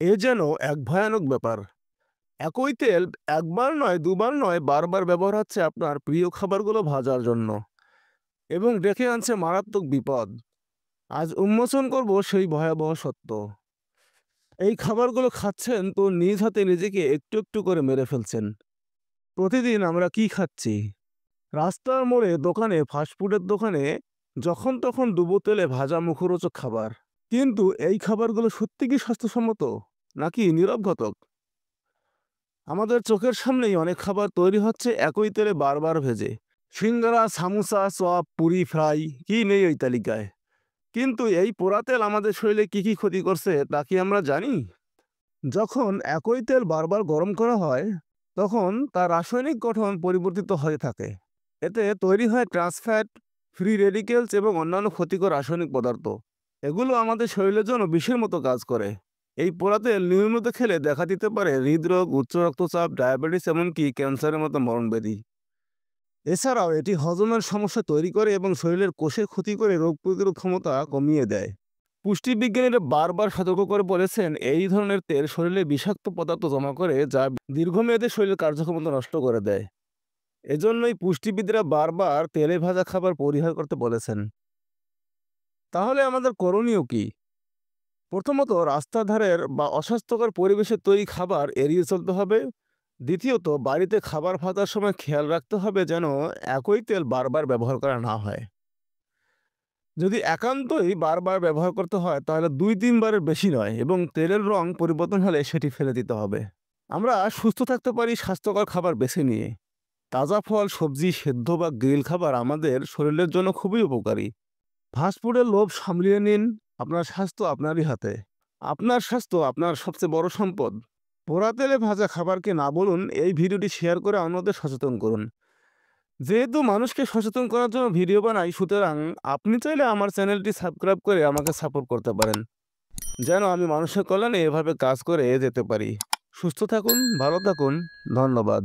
এ যেন এক ভয়ানক ব্যাপার। একই তেল একবার নয়, দুবার নয়, বারবার ব্যবহার হচ্ছে আপনার প্রিয় খাবারগুলো ভাজার জন্য এবং ডেকে আনছে মারাত্মক বিপদ। আজ উন্মোচন করব সেই ভয়াবহ সত্য। এই খাবারগুলো খাচ্ছেন তো নিজ হাতে নিজেকে একটু একটু করে মেরে ফেলছেন। প্রতিদিন আমরা কি খাচ্ছি? রাস্তার মোড়ে, দোকানে, ফাস্টফুডের দোকানে যখন তখন ডুবো তেলে ভাজা মুখরোচক খাবার। কিন্তু এই খাবারগুলো সত্যি কি স্বাস্থ্যসম্মত নাকি নীরব ঘাতক? আমাদের চোখের সামনেই অনেক খাবার তৈরি হচ্ছে একই তেলে বারবার ভেজে। সিঙ্গারা, সামোসা, চপ, পুরি, ফ্রাই, কি নেই এই তালিকায়? কিন্তু এই পোড়া তেল আমাদের শরীরে কি কি ক্ষতি করছে তা কি আমরা জানি? যখন একই তেল বারবার গরম করা হয়, তখন তার রাসায়নিক গঠন পরিবর্তিত হয়ে থাকে। এতে তৈরি হয় ট্রান্সফ্যাট, ফ্রি রেডিকেলস এবং অন্যান্য ক্ষতিকর রাসায়নিক পদার্থ। এগুলো আমাদের শরীরের জন্য বিষের মতো কাজ করে। এই পোড়া তেল নিয়মিত খেলে দেখা দিতে পারে হৃদরোগ, উচ্চ রক্তচাপ, ডায়াবেটিস, এমনকি ক্যান্সারের মতো মরণব্যাধি। এছাড়াও এটি হজমের সমস্যা তৈরি করে এবং শরীরের কোষে ক্ষতি করে রোগ প্রতিরোধ ক্ষমতা কমিয়ে দেয়। পুষ্টিবিজ্ঞানীরা বারবার সতর্ক করে বলেছেন এই ধরনের তেল শরীরে বিষাক্ত পদার্থ জমা করে যা দীর্ঘমেয়াদে শরীরের কার্যক্ষমতা নষ্ট করে দেয়। এজন্যই পুষ্টিবিদরা বারবার তেলে ভাজা খাবার পরিহার করতে বলেছেন। তাহলে আমাদের করণীয় কি? প্রথমত, রাস্তার ধারের বা অস্বাস্থ্যকর পরিবেশে তৈরি খাবার এড়িয়ে চলতে হবে। দ্বিতীয়ত, বাড়িতে খাবার ভাজার সময় খেয়াল রাখতে হবে যেন একই তেল বারবার ব্যবহার করা না হয়। যদি একান্তই বারবার ব্যবহার করতে হয় তাহলে ২-৩ বারের বেশি নয় এবং তেলের রং পরিবর্তন হলে সেটি ফেলে দিতে হবে। আমরা সুস্থ থাকতে পারি স্বাস্থ্যকর খাবার বেছে নিয়ে। তাজা ফল, সবজি, সেদ্ধ বা গ্রিল খাবার আমাদের শরীরের জন্য খুবই উপকারী। ফাস্টফুডের লোভ সামলিয়ে নিন। আপনার স্বাস্থ্য আপনারই হাতে। আপনার স্বাস্থ্য আপনার সবচেয়ে বড় সম্পদ। পোড়া তেলে ভাজা খাবারকে না বলুন। এই ভিডিওটি শেয়ার করে অন্যদের সচেতন করুন। যেহেতু মানুষকে সচেতন করার জন্য ভিডিও বানাই, সুতরাং আপনি চাইলে আমার চ্যানেলটি সাবস্ক্রাইব করে আমাকে সাপোর্ট করতে পারেন, যেন আমি মানুষের কল্যাণে এভাবে কাজ করে যেতে পারি। সুস্থ থাকুন, ভালো থাকুন। ধন্যবাদ।